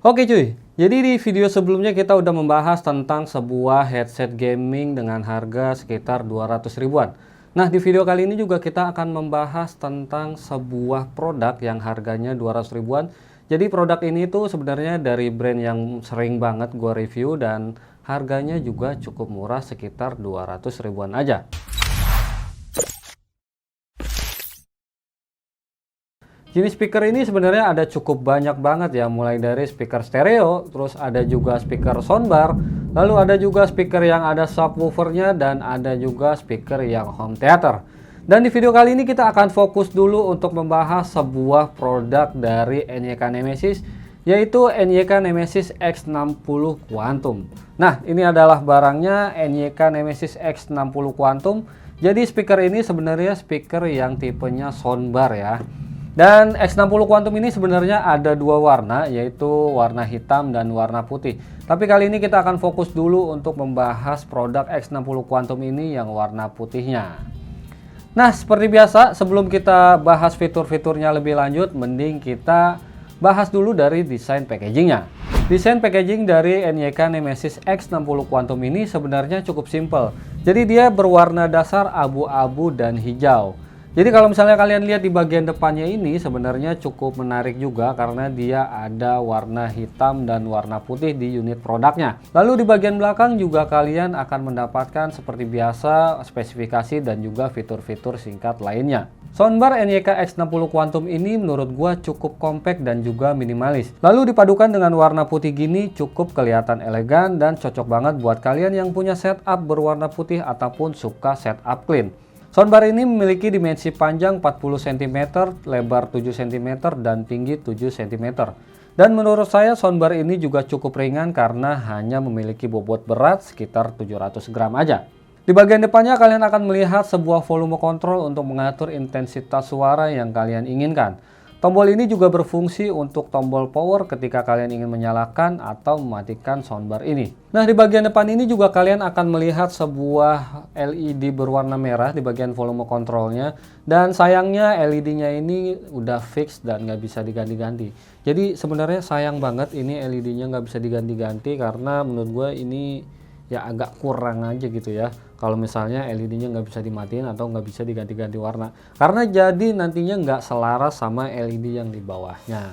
Oke cuy, jadi di video sebelumnya kita udah membahas tentang sebuah headset gaming dengan harga sekitar 200 ribuan. Nah, di video kali ini juga kita akan membahas tentang sebuah produk yang harganya 200 ribuan. Jadi produk ini tuh sebenarnya dari brand yang sering banget gua review dan harganya juga cukup murah sekitar 200 ribuan aja. Jenis speaker ini sebenarnya ada cukup banyak banget ya, mulai dari speaker stereo, terus ada juga speaker soundbar, lalu ada juga speaker yang ada subwoofernya, dan ada juga speaker yang home theater. Dan di video kali ini kita akan fokus dulu untuk membahas sebuah produk dari NYK Nemesis, yaitu NYK Nemesis X60 Quantum. Nah, ini adalah barangnya NYK Nemesis X60 Quantum. Jadi speaker ini sebenarnya speaker yang tipenya soundbar ya. Dan X60 Quantum ini sebenarnya ada dua warna, yaitu warna hitam dan warna putih. Tapi kali ini kita akan fokus dulu untuk membahas produk X60 Quantum ini yang warna putihnya. Nah, seperti biasa, sebelum kita bahas fitur-fiturnya lebih lanjut, mending kita bahas dulu dari desain packagingnya. Desain packaging dari NYK Nemesis X60 Quantum ini sebenarnya cukup simple. Jadi dia berwarna dasar abu-abu dan hijau. Jadi kalau misalnya kalian lihat di bagian depannya ini sebenarnya cukup menarik juga karena dia ada warna hitam dan warna putih di unit produknya. Lalu di bagian belakang juga kalian akan mendapatkan seperti biasa spesifikasi dan juga fitur-fitur singkat lainnya. Soundbar NYK X60 Quantum ini menurut gua cukup compact dan juga minimalis. Lalu dipadukan dengan warna putih gini cukup kelihatan elegan dan cocok banget buat kalian yang punya setup berwarna putih ataupun suka setup clean. Soundbar ini memiliki dimensi panjang 40 cm, lebar 7 cm, dan tinggi 7 cm. Dan menurut saya soundbar ini juga cukup ringan karena hanya memiliki bobot berat sekitar 700 gram aja. Di bagian depannya kalian akan melihat sebuah volume kontrol untuk mengatur intensitas suara yang kalian inginkan. Tombol ini juga berfungsi untuk tombol power ketika kalian ingin menyalakan atau mematikan soundbar ini. Nah, di bagian depan ini juga kalian akan melihat sebuah LED berwarna merah di bagian volume kontrolnya. Dan sayangnya LED-nya ini udah fix dan nggak bisa diganti-ganti. Jadi sebenarnya sayang banget ini LED-nya nggak bisa diganti-ganti karena menurut gue ini ya agak kurang aja gitu ya. Kalau misalnya LED-nya nggak bisa dimatiin atau nggak bisa diganti-ganti warna. Karena jadi nantinya nggak selaras sama LED yang di bawahnya.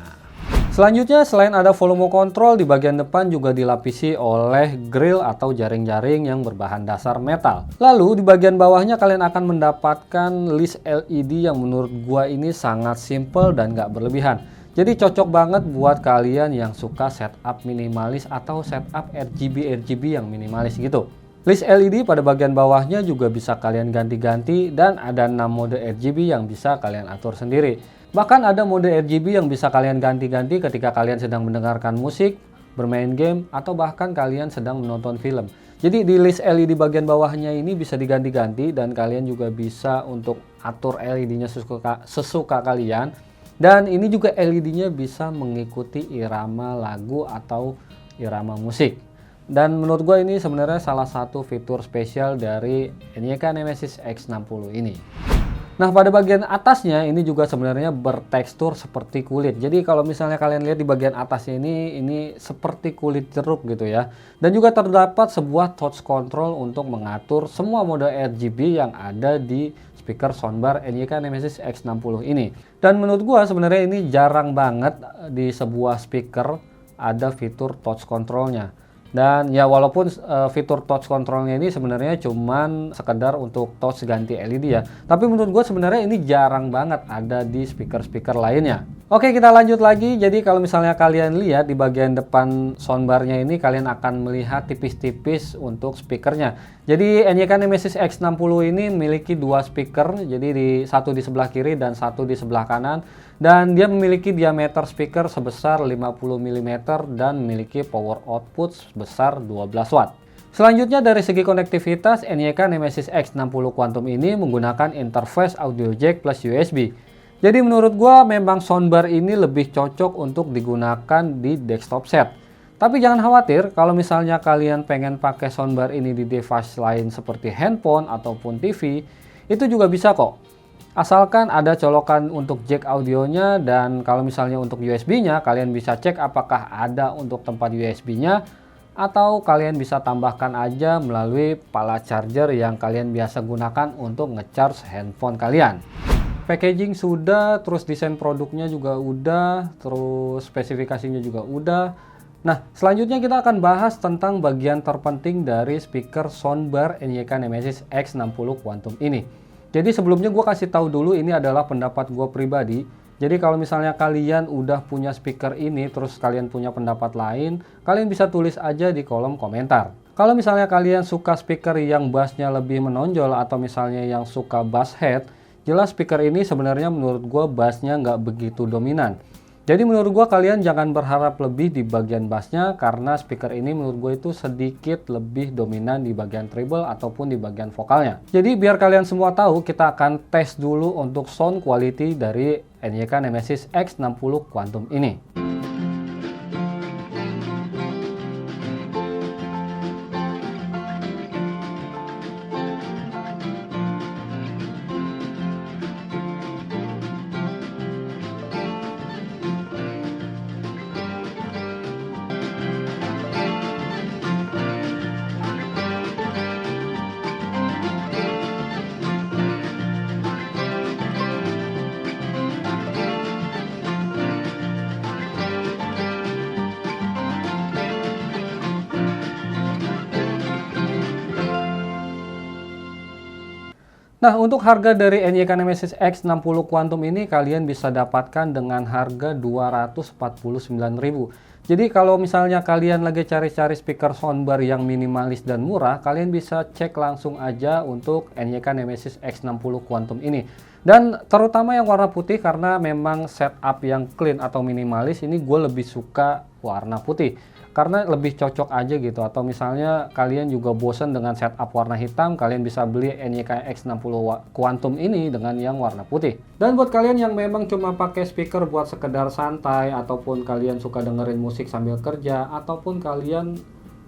Selanjutnya selain ada volume control, di bagian depan juga dilapisi oleh grill atau jaring-jaring yang berbahan dasar metal. Lalu di bagian bawahnya kalian akan mendapatkan list LED yang menurut gua ini sangat simple dan nggak berlebihan. Jadi cocok banget buat kalian yang suka setup minimalis atau setup RGB yang minimalis gitu. List LED pada bagian bawahnya juga bisa kalian ganti-ganti dan ada 6 mode RGB yang bisa kalian atur sendiri. Bahkan ada mode RGB yang bisa kalian ganti-ganti ketika kalian sedang mendengarkan musik, bermain game, atau bahkan kalian sedang menonton film. Jadi di list LED bagian bawahnya ini bisa diganti-ganti dan kalian juga bisa untuk atur LED-nya sesuka kalian. Dan ini juga LED-nya bisa mengikuti irama lagu atau irama musik. Dan menurut gue ini sebenarnya salah satu fitur spesial dari NYK Nemesis X60 ini. Nah, pada bagian atasnya ini juga sebenarnya bertekstur seperti kulit. Jadi kalau misalnya kalian lihat di bagian atasnya ini seperti kulit jeruk gitu ya. Dan juga terdapat sebuah touch control untuk mengatur semua mode RGB yang ada di speaker soundbar NYK Nemesis X60 ini. Dan menurut gua sebenarnya ini jarang banget di sebuah speaker ada fitur touch controlnya. Dan ya walaupun fitur touch controlnya ini sebenarnya cuman sekedar untuk touch ganti LED ya, tapi menurut gue sebenarnya ini jarang banget ada di speaker-speaker lainnya. Oke, kita lanjut lagi. Jadi kalau misalnya kalian lihat di bagian depan soundbarnya ini, kalian akan melihat tipis-tipis untuk speakernya. Jadi NYK Nemesis X60 ini memiliki dua speaker, jadi satu di sebelah kiri dan satu di sebelah kanan. Dan dia memiliki diameter speaker sebesar 50 mm dan memiliki power output sebesar 12 watt. Selanjutnya dari segi konektivitas, NYK Nemesis X60 Quantum ini menggunakan interface audio jack plus USB. Jadi menurut gua memang soundbar ini lebih cocok untuk digunakan di desktop set. Tapi jangan khawatir kalau misalnya kalian pengen pakai soundbar ini di device lain seperti handphone ataupun TV, itu juga bisa kok. Asalkan ada colokan untuk jack audionya, dan kalau misalnya untuk USB-nya kalian bisa cek apakah ada untuk tempat USB-nya, atau kalian bisa tambahkan aja melalui pala charger yang kalian biasa gunakan untuk ngecharge handphone kalian. Packaging sudah, terus desain produknya juga udah, terus spesifikasinya juga udah. Nah, selanjutnya kita akan bahas tentang bagian terpenting dari speaker soundbar NYK Nemesis X60 Quantum ini. Jadi sebelumnya gue kasih tahu dulu, ini adalah pendapat gue pribadi. Jadi kalau misalnya kalian udah punya speaker ini, terus kalian punya pendapat lain, kalian bisa tulis aja di kolom komentar. Kalau misalnya kalian suka speaker yang bassnya lebih menonjol, atau misalnya yang suka bass head, jelas speaker ini sebenarnya menurut gue bassnya nggak begitu dominan. Jadi menurut gue kalian jangan berharap lebih di bagian bassnya, karena speaker ini menurut gue itu sedikit lebih dominan di bagian treble ataupun di bagian vokalnya. Jadi biar kalian semua tahu, kita akan tes dulu untuk sound quality dari NYK Nemesis X60 Quantum ini. Nah, untuk harga dari NYK Nemesis X60 Quantum ini kalian bisa dapatkan dengan harga 249.000. Jadi kalau misalnya kalian lagi cari-cari speaker soundbar yang minimalis dan murah, kalian bisa cek langsung aja untuk NYK Nemesis X60 Quantum ini. Dan terutama yang warna putih, karena memang setup yang clean atau minimalis ini gue lebih suka warna putih. Karena lebih cocok aja gitu. Atau misalnya kalian juga bosen dengan setup warna hitam, kalian bisa beli NYK X60 Quantum ini dengan yang warna putih. Dan buat kalian yang memang cuma pakai speaker buat sekedar santai, ataupun kalian suka dengerin musik sambil kerja, ataupun kalian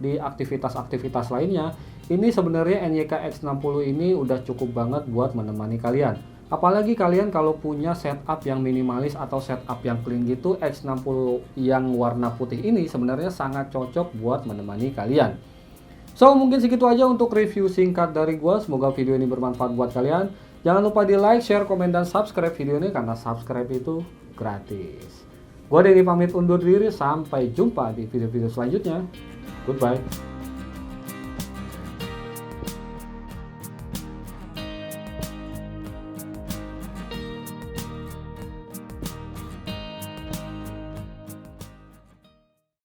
di aktivitas-aktivitas lainnya, ini sebenarnya NYK X60 ini udah cukup banget buat menemani kalian. Apalagi kalian kalau punya setup yang minimalis atau setup yang clean gitu, X60 yang warna putih ini sebenarnya sangat cocok buat menemani kalian. So, mungkin segitu aja untuk review singkat dari gue. Semoga video ini bermanfaat buat kalian. Jangan lupa di like, share, komen, dan subscribe video ini, karena subscribe itu gratis. Gue Denny pamit undur diri, sampai jumpa di video-video selanjutnya. Goodbye.